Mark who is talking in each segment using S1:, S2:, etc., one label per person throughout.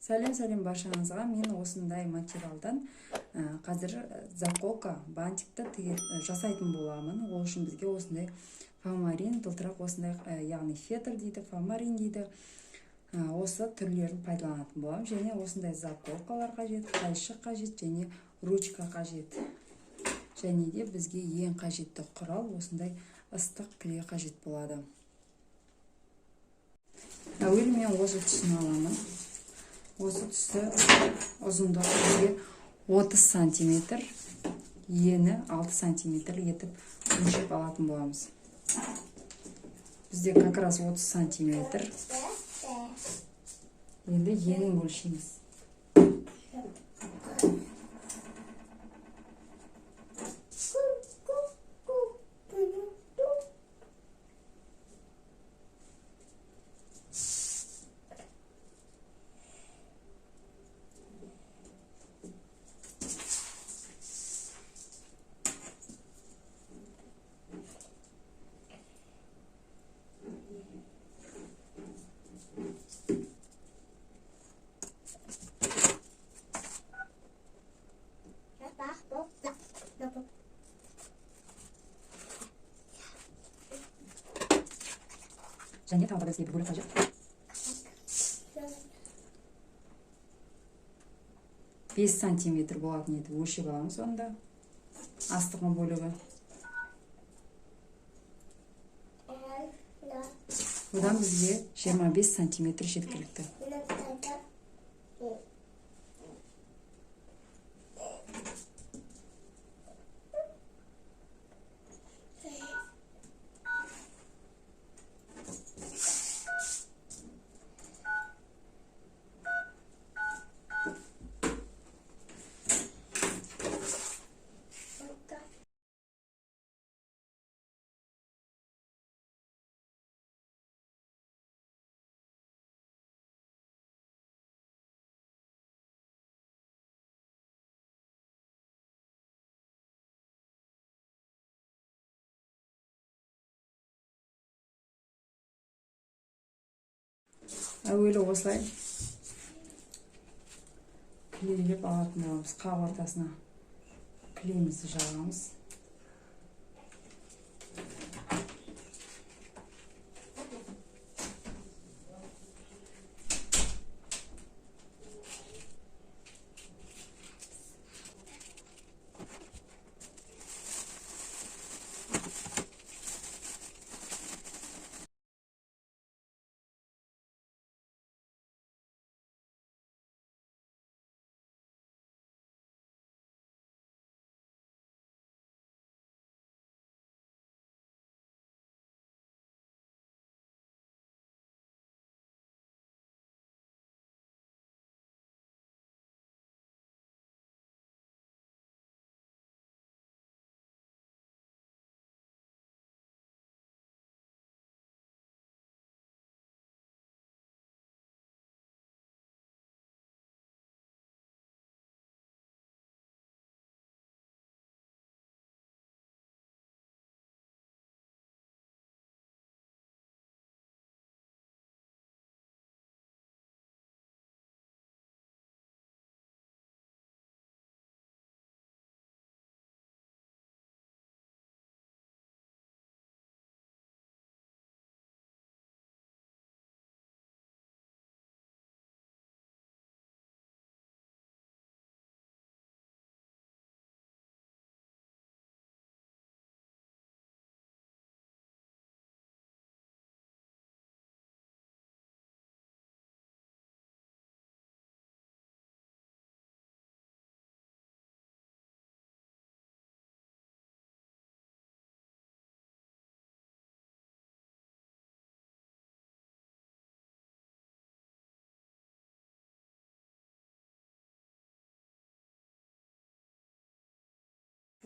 S1: Сәлем баршаңызға. Мен осындай материалдан қазір заколка, бантикті жасайтын боламын. Ол үшін бізге осындай фомарин, жылтырақ осындай, яғни фетр дейді, фомарин дейді. Осы түрлерін пайдаланатын боламын. Және осындай заколкалар қажет, қайшық қажет, және ручка қажет. Және де бізге ең қажетті құрал осындай ыстық кіле қажет болады. Әуелі мен осы түсін аламын. Осы түсі ұзындығы бізге 30 сантиметр, ені 6 сантиметр етіп өлшеп алатын боламыз. Бізде как раз 30 сантиметр. Енді енін өлшейміз. Және тағы да бізге бір бөлек қажет. 5 сантиметр болатын етіп өлшеп аламыз онда. Астығы бөлігі. Одан бізге 25 сантиметр жеткілікті. Әуелі осылай кілейлеп алатын боламыз. Қап ортасына кілемізді жағамыз.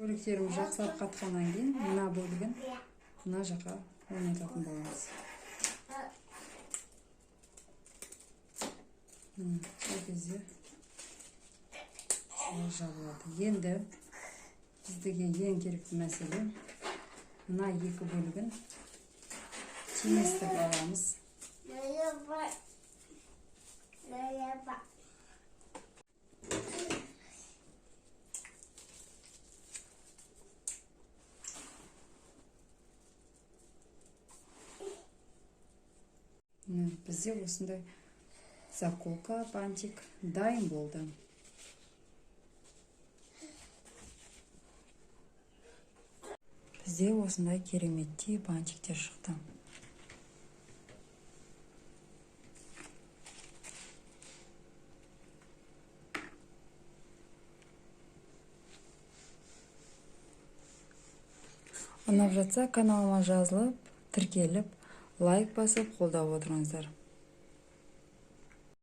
S1: Бөліктеріміз жақсылап қатқаннан кейін мына бөлігін мына жаққа орнататын боламыз. Сол кезде жабылады. Енді біздіге ең керекті мәселе мына екі бөлігін теңестіріп аламыз. Бізде осындай заколка, бантик дайын болды. Бізде осындай кереметтей бантиктер шықты. Ұнап жатса каналыма жазылып, тіркеліп, лайк басып қолдап отырыңыздар.